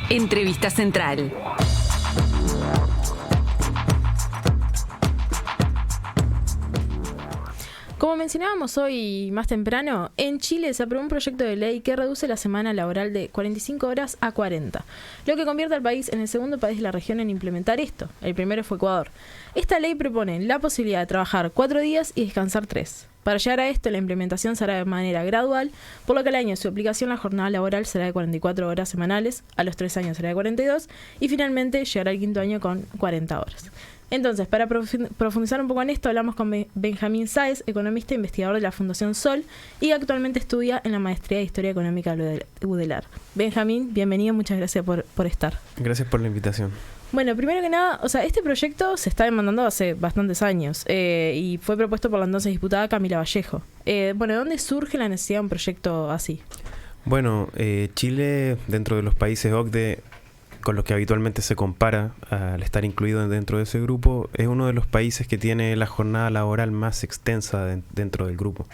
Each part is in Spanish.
Entrevista Central. Como mencionábamos hoy más temprano, en Chile se aprobó un proyecto de ley que reduce la semana laboral de 45 horas a 40, lo que convierte al país en el segundo país de la región en implementar esto. El primero fue Ecuador. Esta ley propone la posibilidad de trabajar 4 días y descansar 3. Para llegar a esto, la implementación será de manera gradual, por lo que al año de su aplicación la jornada laboral será de 44 horas semanales, a los 3 años será de 42 y finalmente llegará al 5º año con 40 horas. Entonces, para profundizar un poco en esto, hablamos con Benjamín Sáez, economista e investigador de la Fundación Sol y que actualmente estudia en la Maestría de Historia Económica de UDELAR. Benjamín, bienvenido, muchas gracias por estar. Gracias por la invitación. Bueno, primero que nada, este proyecto se está demandando hace bastantes años y fue propuesto por la entonces diputada Camila Vallejo. ¿De dónde surge la necesidad de un proyecto así? Bueno, Chile, dentro de los países OCDE, con los que habitualmente se compara al estar incluido dentro de ese grupo, es uno de los países que tiene la jornada laboral más extensa dentro del grupo.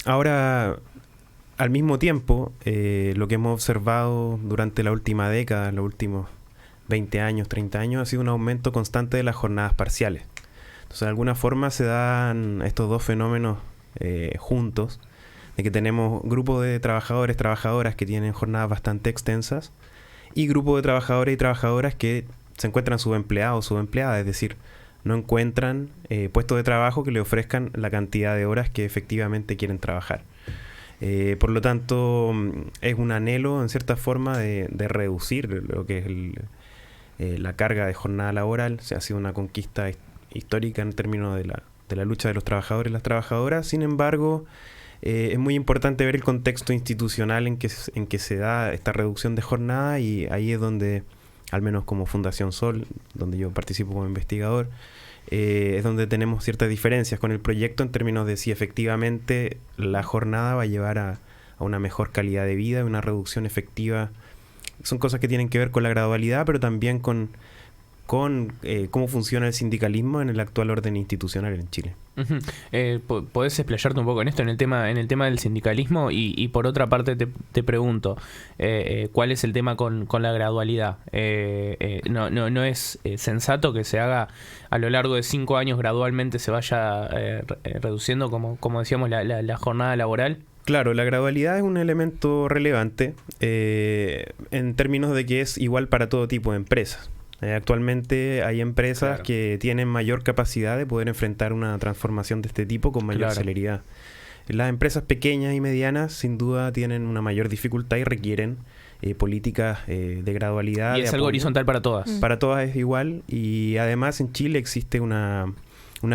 Ahora, al mismo tiempo, lo que hemos observado durante la última década, los últimos 20 años, 30 años, ha sido un aumento constante de las jornadas parciales. Entonces, de alguna forma se dan estos dos fenómenos juntos, de que tenemos grupos de trabajadores, trabajadoras que tienen jornadas bastante extensas y grupos de trabajadores y trabajadoras que se encuentran subempleados o subempleadas, es decir, no encuentran puestos de trabajo que le ofrezcan la cantidad de horas que efectivamente quieren trabajar. Por lo tanto, es un anhelo, en cierta forma, de reducir lo que es la carga de jornada laboral. Ha sido una conquista histórica en términos de la lucha de los trabajadores y las trabajadoras. Sin embargo, es muy importante ver el contexto institucional en que se da esta reducción de jornada, y ahí es donde, al menos como Fundación Sol, donde yo participo como investigador, es donde tenemos ciertas diferencias con el proyecto en términos de si efectivamente la jornada va a llevar a una mejor calidad de vida, una reducción efectiva. Son cosas que tienen que ver con la gradualidad, pero también con cómo funciona el sindicalismo en el actual orden institucional en Chile. Uh-huh. ¿Podés explayarte un poco en esto, en el tema del sindicalismo? Y por otra parte te pregunto, ¿cuál es el tema con la gradualidad? ¿No es sensato que se haga a lo largo de 5 años gradualmente, se vaya reduciendo, como decíamos, la jornada laboral? Claro, la gradualidad es un elemento relevante en términos de que es igual para todo tipo de empresas. Actualmente hay empresas que tienen mayor capacidad de poder enfrentar una transformación de este tipo con mayor celeridad. Las empresas pequeñas y medianas sin duda tienen una mayor dificultad y requieren políticas de gradualidad. Y es algo horizontal para todas. Para todas es igual, y además en Chile existe una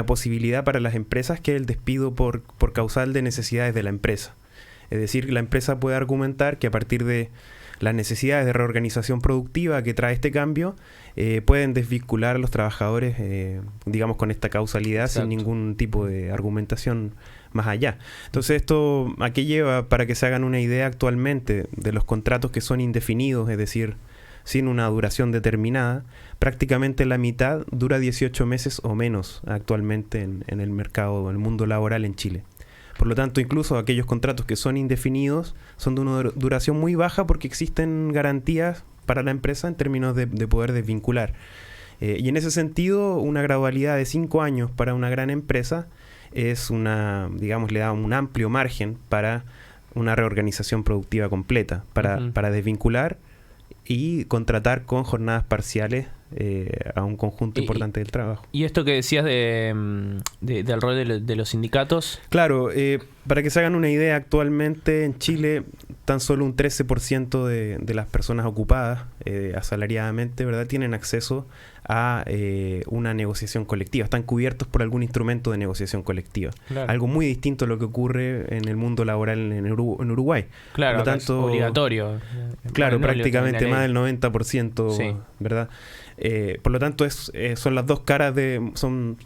posibilidad para las empresas, que es el despido por causal de necesidades de la empresa. Es decir, la empresa puede argumentar que a partir de las necesidades de reorganización productiva que trae este cambio, pueden desvincular a los trabajadores, digamos, con esta causalidad. Exacto. Sin ningún tipo de argumentación más allá. Entonces, ¿esto a qué lleva? Para que se hagan una idea, actualmente de los contratos que son indefinidos, es decir, sin una duración determinada, prácticamente la mitad dura 18 meses o menos actualmente en el mercado, en el mundo laboral en Chile. Por lo tanto, incluso aquellos contratos que son indefinidos son de una duración muy baja, porque existen garantías para la empresa en términos de poder desvincular. Y en ese sentido, una gradualidad de 5 años para una gran empresa es le da un amplio margen para una reorganización productiva completa, para desvincular y contratar con jornadas parciales a un conjunto importante del trabajo. ¿Y esto que decías del rol de los sindicatos? Claro, para que se hagan una idea, actualmente en Chile tan solo un 13% de las personas ocupadas asalariadamente, ¿verdad?, tienen acceso a una negociación colectiva, están cubiertos por algún instrumento de negociación colectiva. Claro. Algo muy distinto a lo que ocurre en el mundo laboral en Uruguay. Claro, por lo tanto, es obligatorio. Claro, prácticamente más del 90%, sí. ¿Verdad? Por lo tanto, son las dos caras son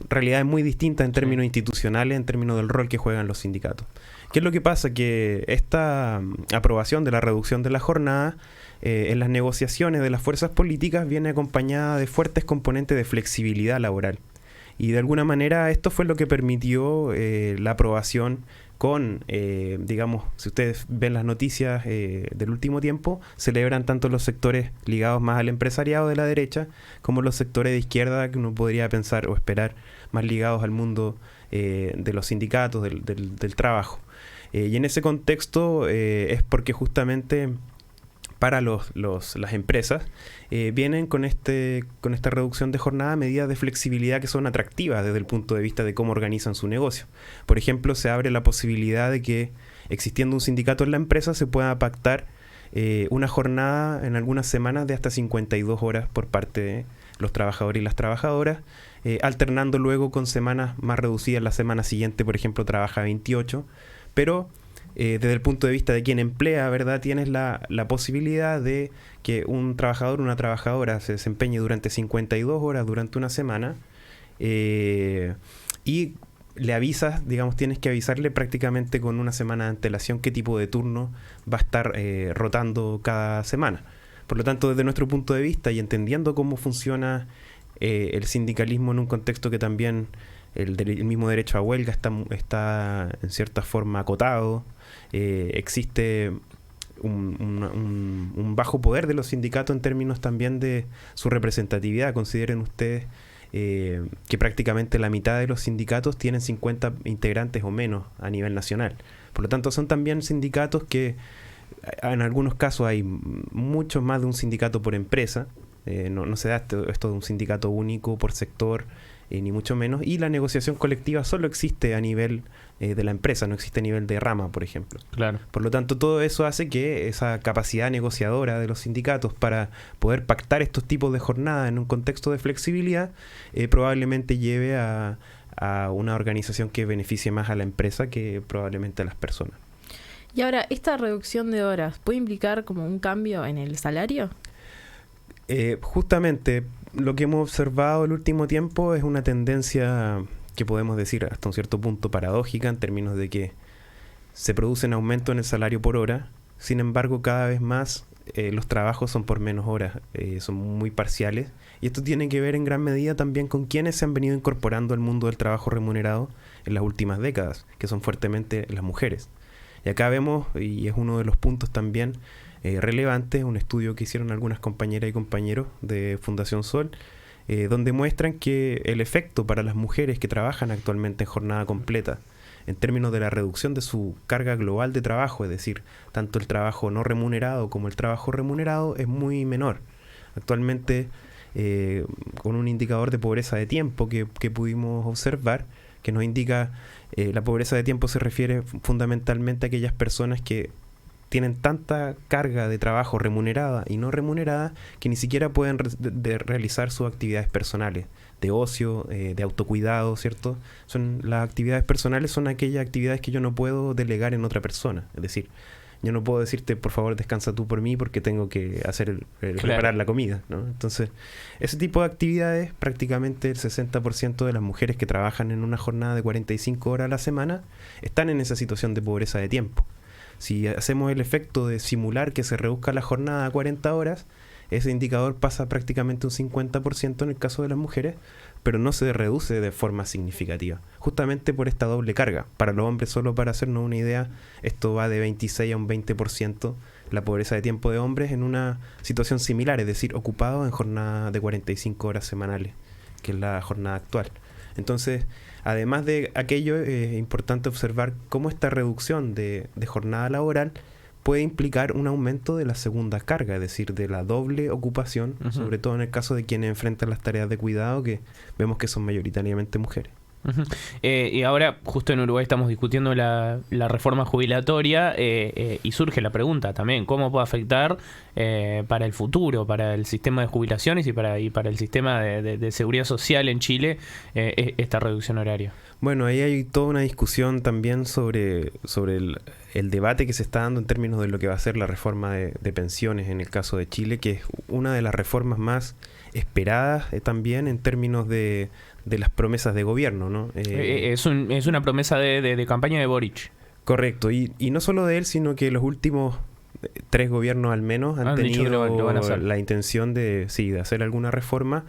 realidades muy distintas en términos institucionales, en términos del rol que juegan los sindicatos. ¿Qué es lo que pasa? Que esta aprobación de la reducción de la jornada en las negociaciones de las fuerzas políticas viene acompañada de fuertes componentes de flexibilidad laboral. Y de alguna manera esto fue lo que permitió la aprobación con, digamos, si ustedes ven las noticias del último tiempo, celebran tanto los sectores ligados más al empresariado de la derecha como los sectores de izquierda que uno podría pensar o esperar más ligados al mundo de los sindicatos, del trabajo. Y en ese contexto es porque justamente para las empresas vienen con esta reducción de jornada medidas de flexibilidad que son atractivas desde el punto de vista de cómo organizan su negocio. Por ejemplo, se abre la posibilidad de que, existiendo un sindicato en la empresa, se pueda pactar una jornada en algunas semanas de hasta 52 horas por parte de los trabajadores y las trabajadoras, alternando luego con semanas más reducidas. La semana siguiente, por ejemplo, trabaja 28, pero desde el punto de vista de quien emplea, ¿verdad? Tienes la posibilidad de que un trabajador o una trabajadora se desempeñe durante 52 horas durante una semana y le avisas, digamos, tienes que avisarle prácticamente con una semana de antelación qué tipo de turno va a estar rotando cada semana. Por lo tanto, desde nuestro punto de vista y entendiendo cómo funciona el sindicalismo en un contexto que también el mismo derecho a huelga está en cierta forma acotado, existe un bajo poder de los sindicatos en términos también de su representatividad. Consideren ustedes que prácticamente la mitad de los sindicatos tienen 50 integrantes o menos a nivel nacional. Por lo tanto, son también sindicatos que en algunos casos hay mucho más de un sindicato por empresa. No se da esto de un sindicato único por sector, ni mucho menos, y la negociación colectiva solo existe a nivel de la empresa, no existe a nivel de rama, por ejemplo. Claro. Por lo tanto, todo eso hace que esa capacidad negociadora de los sindicatos para poder pactar estos tipos de jornadas en un contexto de flexibilidad probablemente lleve a una organización que beneficie más a la empresa que probablemente a las personas. Y ahora, ¿esta reducción de horas puede implicar como un cambio en el salario? Justamente lo que hemos observado el último tiempo es una tendencia que podemos decir hasta un cierto punto paradójica en términos de que se producen aumentos en el salario por hora, sin embargo cada vez más los trabajos son por menos horas, son muy parciales, y esto tiene que ver en gran medida también con quienes se han venido incorporando al mundo del trabajo remunerado en las últimas décadas, que son fuertemente las mujeres. Y acá vemos, y es uno de los puntos también relevante, un estudio que hicieron algunas compañeras y compañeros de Fundación Sol, donde muestran que el efecto para las mujeres que trabajan actualmente en jornada completa, en términos de la reducción de su carga global de trabajo, es decir, tanto el trabajo no remunerado como el trabajo remunerado, es muy menor. Actualmente, con un indicador de pobreza de tiempo que pudimos observar, que nos indica, la pobreza de tiempo se refiere fundamentalmente a aquellas personas que tienen tanta carga de trabajo remunerada y no remunerada que ni siquiera pueden realizar sus actividades personales, de ocio, de autocuidado, ¿cierto? Las actividades personales son aquellas actividades que yo no puedo delegar en otra persona. Es decir, yo no puedo decirte, por favor, descansa tú por mí porque tengo que hacer preparar la comida, ¿no? Entonces, ese tipo de actividades, prácticamente el 60% de las mujeres que trabajan en una jornada de 45 horas a la semana están en esa situación de pobreza de tiempo. Si hacemos el efecto de simular que se reduzca la jornada a 40 horas, ese indicador pasa prácticamente un 50% en el caso de las mujeres, pero no se reduce de forma significativa, justamente por esta doble carga. Para los hombres, solo para hacernos una idea, esto va de 26 a un 20% la pobreza de tiempo de hombres en una situación similar, es decir, ocupados en jornada de 45 horas semanales, que es la jornada actual. Entonces, además de aquello, es importante observar cómo esta reducción de jornada laboral puede implicar un aumento de la segunda carga, es decir, de la doble ocupación, sobre todo en el caso de quienes enfrentan las tareas de cuidado, que vemos que son mayoritariamente mujeres. Y ahora, justo en Uruguay estamos discutiendo la reforma jubilatoria y surge la pregunta también, ¿cómo puede afectar para el futuro, para el sistema de jubilaciones y para el sistema de seguridad social en Chile esta reducción horaria? Bueno, ahí hay toda una discusión también sobre el debate que se está dando en términos de lo que va a ser la reforma de pensiones en el caso de Chile, que es una de las reformas más esperadas también en términos de las promesas de gobierno, ¿no? Es una promesa de campaña de Boric. Correcto, y no solo de él, sino que los últimos 3 gobiernos al menos han tenido lo van a hacer. la intención de hacer alguna reforma.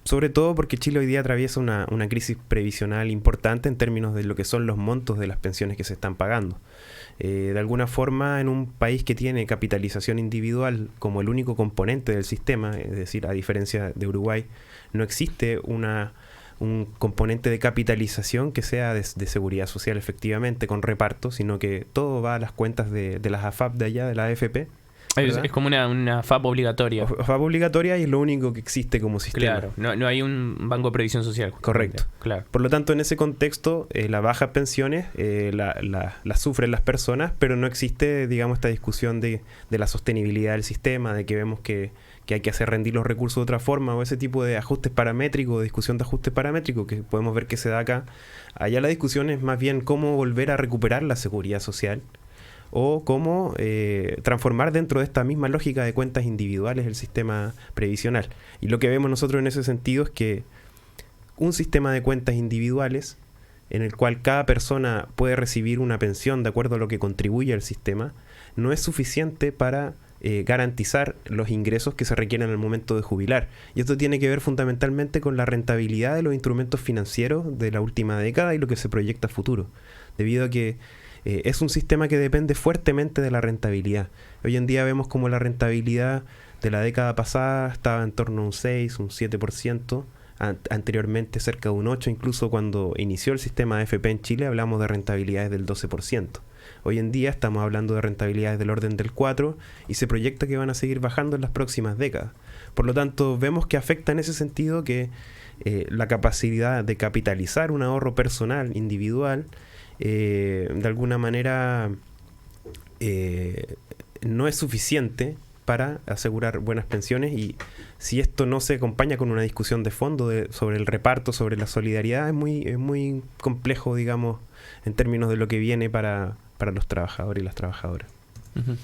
sobre todo porque Chile hoy día atraviesa una crisis previsional importante en términos de lo que son los montos de las pensiones que se están pagando. De alguna forma, en un país que tiene capitalización individual como el único componente del sistema, es decir, a diferencia de Uruguay, no existe un componente de capitalización que sea de seguridad social efectivamente, con reparto, sino que todo va a las cuentas de las AFAP de allá, de la AFP. Es como una FAP obligatoria. FAP obligatoria y es lo único que existe como sistema. Claro, no hay un banco de previsión social. Correcto. Claro. Por lo tanto, en ese contexto, las bajas pensiones las sufren las personas, pero no existe, digamos, esta discusión de la sostenibilidad del sistema, de que vemos que hay que hacer rendir los recursos de otra forma, o ese tipo de ajustes paramétricos, discusión de ajustes paramétricos que podemos ver que se da acá. Allá la discusión es más bien cómo volver a recuperar la seguridad social, o cómo transformar dentro de esta misma lógica de cuentas individuales el sistema previsional. Y lo que vemos nosotros en ese sentido es que un sistema de cuentas individuales en el cual cada persona puede recibir una pensión de acuerdo a lo que contribuye al sistema, no es suficiente para garantizar los ingresos que se requieren al momento de jubilar. Y esto tiene que ver fundamentalmente con la rentabilidad de los instrumentos financieros de la última década y lo que se proyecta a futuro, debido a que es un sistema que depende fuertemente de la rentabilidad. Hoy en día vemos como la rentabilidad de la década pasada estaba en torno a un 6, un 7%, anteriormente cerca de un 8%, incluso cuando inició el sistema de AFP en Chile hablamos de rentabilidades del 12%. Hoy en día estamos hablando de rentabilidades del orden del 4% y se proyecta que van a seguir bajando en las próximas décadas. Por lo tanto, vemos que afecta en ese sentido que la capacidad de capitalizar un ahorro personal, individual, de alguna manera no es suficiente para asegurar buenas pensiones, y si esto no se acompaña con una discusión de fondo sobre el reparto, sobre la solidaridad, es muy complejo, digamos, en términos de lo que viene para los trabajadores y las trabajadoras. Uh-huh.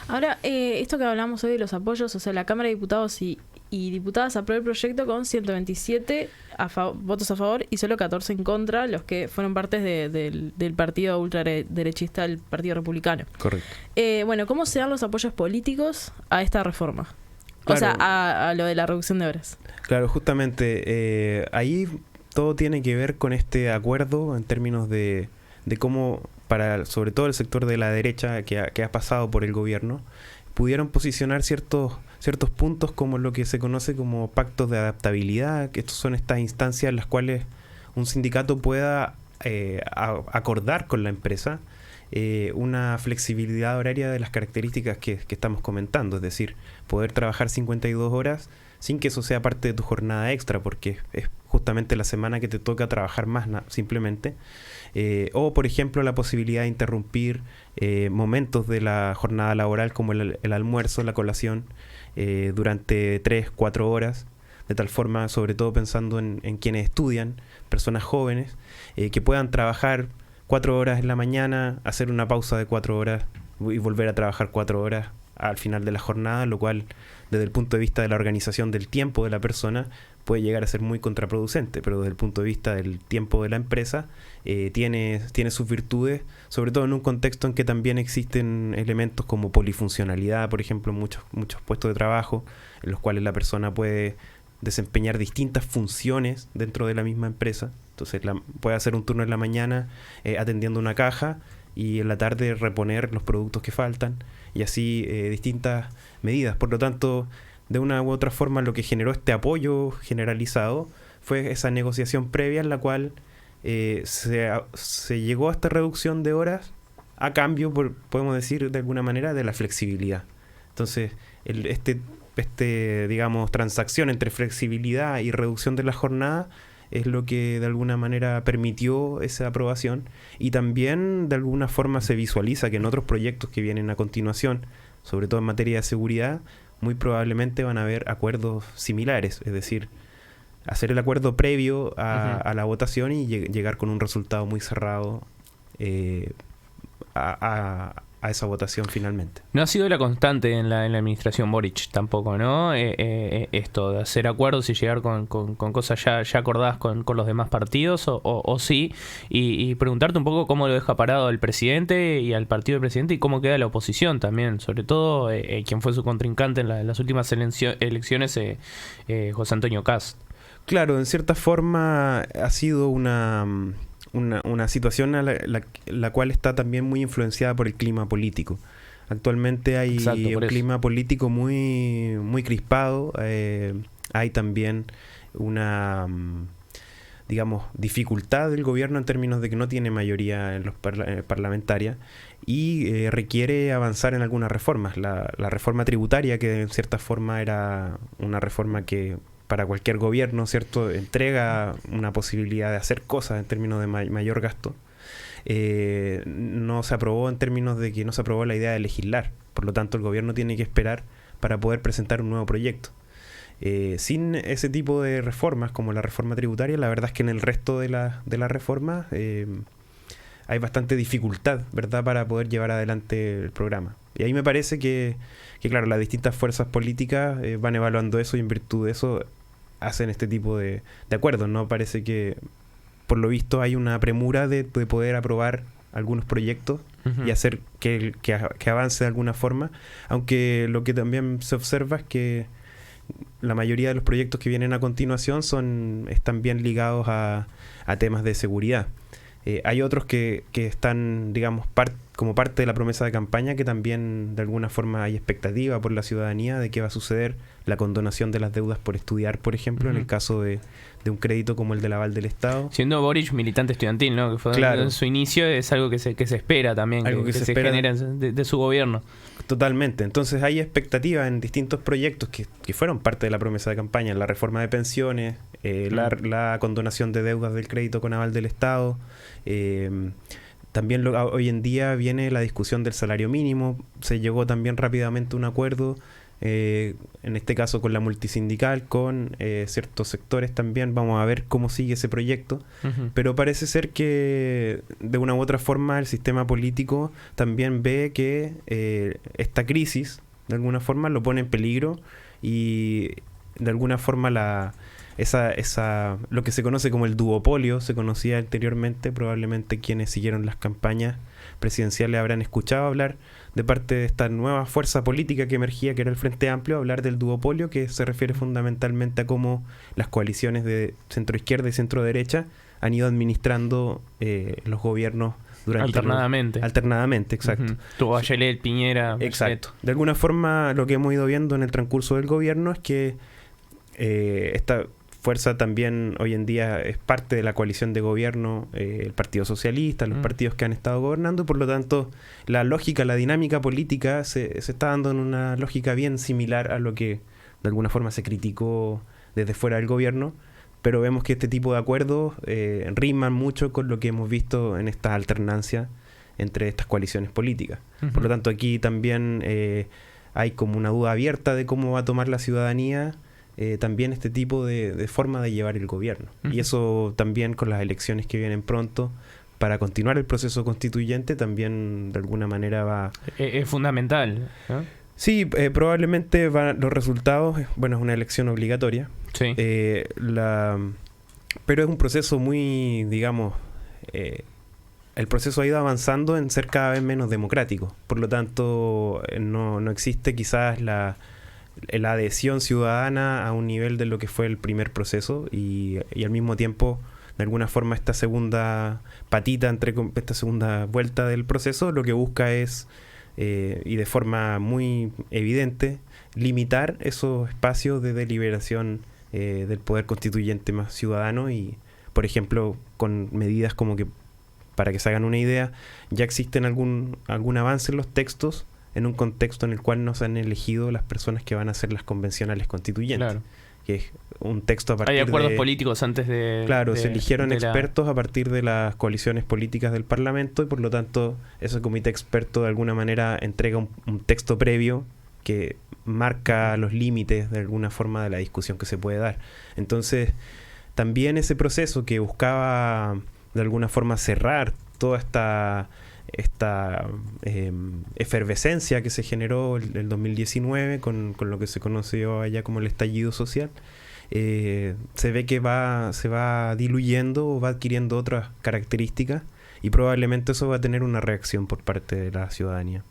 Ahora, esto que hablamos hoy de los apoyos, o sea, la Cámara de Diputados y diputadas aprobó el proyecto con 127 votos a favor y solo 14 en contra, los que fueron partes del partido ultraderechista, el Partido Republicano. Correcto. Bueno, ¿cómo se dan los apoyos políticos a esta reforma? Claro. O sea, a lo de la reducción de horas. Claro, justamente, ahí todo tiene que ver con este acuerdo en términos de cómo, sobre todo el sector de la derecha que ha pasado por el gobierno, pudieron posicionar ciertos puntos como lo que se conoce como pactos de adaptabilidad, que estos son estas instancias en las cuales un sindicato pueda acordar con la empresa una flexibilidad horaria de las características que estamos comentando, es decir, poder trabajar 52 horas sin que eso sea parte de tu jornada extra, porque es justamente la semana que te toca trabajar más simplemente. O, por ejemplo, la posibilidad de interrumpir momentos de la jornada laboral como el almuerzo, la colación, durante 3-4 horas, de tal forma, sobre todo pensando en quienes estudian, personas jóvenes, que puedan trabajar 4 horas en la mañana, hacer una pausa de 4 horas y volver a trabajar 4 horas al final de la jornada, lo cual, desde el punto de vista de la organización del tiempo de la persona, puede llegar a ser muy contraproducente, pero desde el punto de vista del tiempo de la empresa, tiene sus virtudes, sobre todo en un contexto en que también existen elementos como polifuncionalidad, por ejemplo, muchos puestos de trabajo en los cuales la persona puede desempeñar distintas funciones dentro de la misma empresa. Entonces puede hacer un turno en la mañana atendiendo una caja y en la tarde reponer los productos que faltan, y así distintas medidas. Por lo tanto, de una u otra forma, lo que generó este apoyo generalizado fue esa negociación previa en la cual se llegó a esta reducción de horas a cambio, podemos decir de alguna manera, de la flexibilidad. Entonces, digamos, transacción entre flexibilidad y reducción de la jornada es lo que de alguna manera permitió esa aprobación, y también de alguna forma se visualiza que en otros proyectos que vienen a continuación, sobre todo en materia de seguridad, muy probablemente van a haber acuerdos similares, es decir, hacer el acuerdo previo a la votación y llegar con un resultado muy cerrado a esa votación finalmente. No ha sido la constante en la administración Boric tampoco, ¿no? Esto de hacer acuerdos y llegar con cosas ya acordadas con los demás partidos, o sí, y preguntarte un poco cómo lo deja parado el presidente y al partido del presidente, y cómo queda la oposición también, sobre todo quien fue su contrincante en las últimas elecciones, José Antonio Cast. Claro, en cierta forma ha sido una situación a la cual está también muy influenciada por el clima político. Actualmente hay Exacto, por un eso. clima político muy, muy crispado. Hay también una, digamos, dificultad del gobierno en términos de que no tiene mayoría en los parlamentaria y requiere avanzar en algunas reformas. La reforma tributaria, que en cierta forma era una reforma que para cualquier gobierno, ¿cierto?, entrega una posibilidad de hacer cosas en términos de mayor gasto. No se aprobó en términos de que no se aprobó la idea de legislar. Por lo tanto, el gobierno tiene que esperar para poder presentar un nuevo proyecto. Sin ese tipo de reformas, como la reforma tributaria, la verdad es que en el resto de las reformas hay bastante dificultad, ¿verdad?, para poder llevar adelante el programa. Y ahí me parece que claro, las distintas fuerzas políticas van evaluando eso y en virtud de eso hacen este tipo de acuerdos, ¿no? Parece que, por lo visto, hay una premura de poder aprobar algunos proyectos y hacer que avance de alguna forma, aunque lo que también se observa es que la mayoría de los proyectos que vienen a continuación están bien ligados a temas de seguridad. Hay otros que están, digamos, como parte de la promesa de campaña, que también de alguna forma hay expectativa por la ciudadanía de qué va a suceder. La condonación de las deudas por estudiar, por ejemplo, en el caso de un crédito como el del aval del Estado. Siendo Boric militante estudiantil, ¿no? Que fue Claro. en su inicio, es algo que se espera también, Algo que se espera genera de su gobierno. Totalmente. Entonces hay expectativas en distintos proyectos que fueron parte de la promesa de campaña. La reforma de pensiones, la condonación de deudas del crédito con aval del Estado. También hoy en día viene la discusión del salario mínimo. Se llegó también rápidamente a un acuerdo, en este caso con la multisindical, con ciertos sectores también. Vamos a ver cómo sigue ese proyecto. Pero parece ser que de una u otra forma el sistema político también ve que esta crisis de alguna forma lo pone en peligro y de alguna forma lo que se conoce como el duopolio se conocía anteriormente. Probablemente quienes siguieron las campañas presidenciales habrán escuchado hablar de parte de esta nueva fuerza política que emergía, que era el Frente Amplio, hablar del duopolio, que se refiere fundamentalmente a cómo las coaliciones de centroizquierda y centroderecha han ido administrando los gobiernos durante alternadamente, exacto. Tuvo Bachelet, Piñera. Exacto. De alguna forma, lo que hemos ido viendo en el transcurso del gobierno es que esta fuerza también hoy en día es parte de la coalición de gobierno, el Partido Socialista, los partidos que han estado gobernando, por lo tanto la lógica, la dinámica política se está dando en una lógica bien similar a lo que de alguna forma se criticó desde fuera del gobierno, pero vemos que este tipo de acuerdos riman mucho con lo que hemos visto en esta alternancia entre estas coaliciones políticas. Por lo tanto, aquí también hay como una duda abierta de cómo va a tomar la ciudadanía también este tipo de forma de llevar el gobierno. Y eso también con las elecciones que vienen pronto, para continuar el proceso constituyente, también de alguna manera va... Es fundamental, ¿no? Sí, probablemente los resultados, bueno, es una elección obligatoria. Sí. Pero es un proceso muy, digamos... el proceso ha ido avanzando en ser cada vez menos democrático. Por lo tanto, no existe quizás la adhesión ciudadana a un nivel de lo que fue el primer proceso y al mismo tiempo, de alguna forma, esta segunda patita, esta segunda vuelta del proceso, lo que busca es, y de forma muy evidente, limitar esos espacios de deliberación del poder constituyente más ciudadano y, por ejemplo, con medidas como que, para que se hagan una idea, ya existen algún avance en los textos en un contexto en el cual no se han elegido las personas que van a ser las convencionales constituyentes. Claro. Que es un texto a partir de... Hay acuerdos políticos antes de... Claro, se eligieron expertos a partir de las coaliciones políticas del Parlamento y por lo tanto ese comité experto de alguna manera entrega un texto previo que marca los límites de alguna forma de la discusión que se puede dar. Entonces, también ese proceso que buscaba de alguna forma cerrar toda esta efervescencia que se generó el 2019 con lo que se conoció allá como el estallido social, se ve que se va diluyendo o va adquiriendo otras características y probablemente eso va a tener una reacción por parte de la ciudadanía.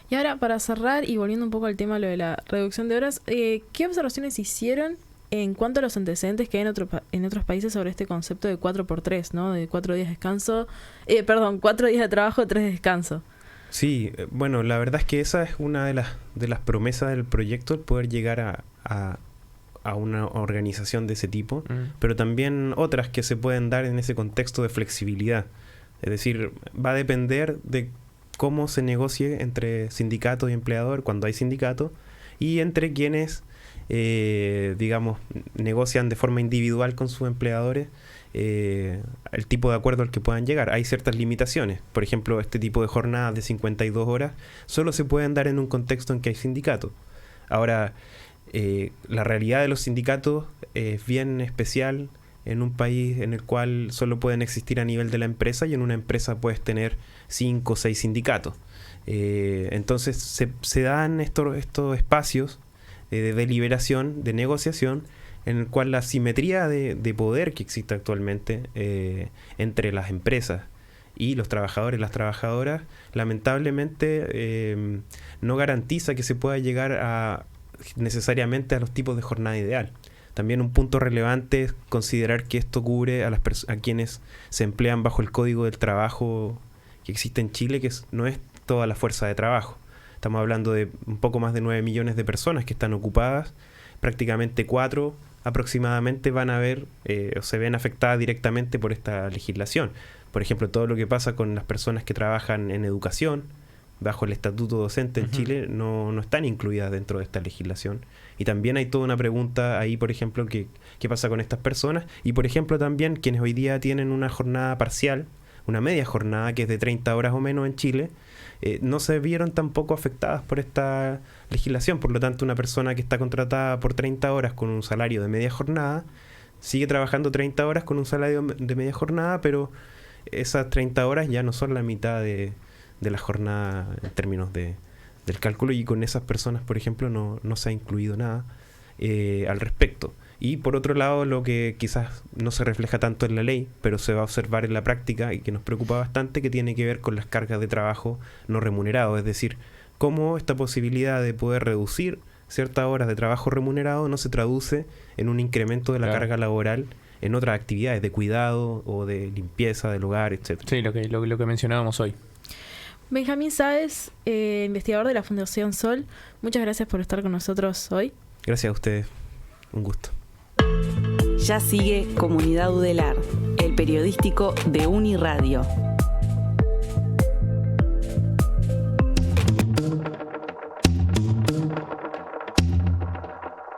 Y ahora, para cerrar y volviendo un poco al tema lo de la reducción de horas, ¿qué observaciones hicieron en cuanto a los antecedentes que hay en otros países sobre este concepto de 4x3, ¿no? De 4 días de descanso, 4 días de trabajo, 3 de descanso. Sí, bueno, la verdad es que esa es una de las promesas del proyecto, el poder llegar a una organización de ese tipo, pero también otras que se pueden dar en ese contexto de flexibilidad. Es decir, va a depender de cómo se negocie entre sindicato y empleador, cuando hay sindicato, y entre quienes, digamos, negocian de forma individual con sus empleadores, el tipo de acuerdo al que puedan llegar. Hay ciertas limitaciones. Por ejemplo, este tipo de jornadas de 52 horas solo se pueden dar en un contexto en que hay sindicato. Ahora, la realidad de los sindicatos es bien especial en un país en el cual solo pueden existir a nivel de la empresa, y en una empresa puedes tener 5 o 6 sindicatos. Entonces se dan estos espacios de deliberación, de negociación, en el cual la simetría de poder que existe actualmente entre las empresas y los trabajadores y las trabajadoras, lamentablemente no garantiza que se pueda llegar necesariamente a los tipos de jornada ideal. También un punto relevante es considerar que esto cubre a quienes se emplean bajo el Código del Trabajo que existe en Chile, que no es toda la fuerza de trabajo. Estamos hablando de un poco más de 9 millones de personas que están ocupadas. Prácticamente 4 aproximadamente van a ver o se ven afectadas directamente por esta legislación. Por ejemplo, todo lo que pasa con las personas que trabajan en educación, bajo el estatuto docente en Chile, no están incluidas dentro de esta legislación. Y también hay toda una pregunta ahí, por ejemplo, ¿qué pasa con estas personas? Y, por ejemplo, también quienes hoy día tienen una jornada parcial, una media jornada que es de 30 horas o menos en Chile, no se vieron tampoco afectadas por esta legislación. Por lo tanto, una persona que está contratada por 30 horas con un salario de media jornada sigue trabajando 30 horas con un salario de media jornada, pero esas 30 horas ya no son la mitad de la jornada en términos del cálculo, y con esas personas, por ejemplo, no se ha incluido nada al respecto. Y por otro lado, lo que quizás no se refleja tanto en la ley, pero se va a observar en la práctica y que nos preocupa bastante, que tiene que ver con las cargas de trabajo no remunerado, es decir, cómo esta posibilidad de poder reducir ciertas horas de trabajo remunerado no se traduce en un incremento de la carga laboral en otras actividades de cuidado o de limpieza del hogar, etcétera. Sí, lo que mencionábamos hoy. Benjamín Sáez, investigador de la Fundación Sol, muchas gracias por estar con nosotros hoy. Gracias a ustedes, un gusto. Ya sigue Comunidad Udelar, el periodístico de Uniradio.